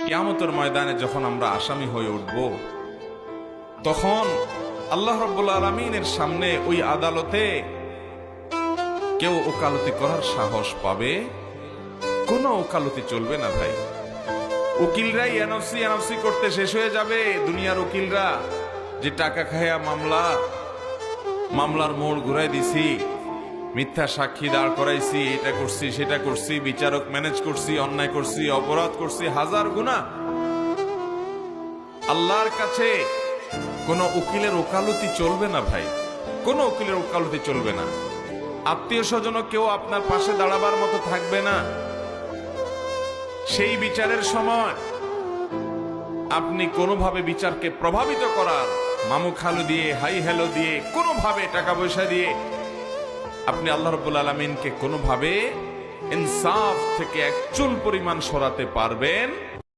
কিয়ামতের ময়দানে যখন আমরা আসামি হয়ে উঠব, তখন আল্লাহ রাব্বুল আলামিনের সামনে ওই আদালতে কেউ ওকালতি করার সাহস পাবে? কোনো ওকালতি চলবে না ভাই। উকিলরাই এনওসি করতে শেষ হয়ে যাবে। দুনিয়ার উকিলরা যে টাকা খায়া মামলার মোড় ঘুরাই দিছি, মিথ্যা সাক্ষী দাঁড় করাইছি, এটা করছি সেটা করছি, বিচারক ম্যানেজ করছি, অন্যায় করছি, অপরাধ করছি, হাজার গুনাহ। আল্লাহর কাছে কোন উকিলের ওকালতি চলবে না ভাই, কোন উকিলের ওকালতি চলবে না। আত্মীয় স্বজন কেউ আপনার পাশে দাঁড়াবার মতো থাকবে না। সেই বিচারের সময় আপনি কোনোভাবে বিচারকে প্রভাবিত করার মামু খালু দিয়ে, হাই হ্যালো দিয়ে, কোনোভাবে টাকা পয়সা দিয়ে আপনি আল্লাহ রাব্বুল আলামিনকে কোনোভাবে ইনসাফ থেকে এক চুল পরিমাণ সরাতে পারবেন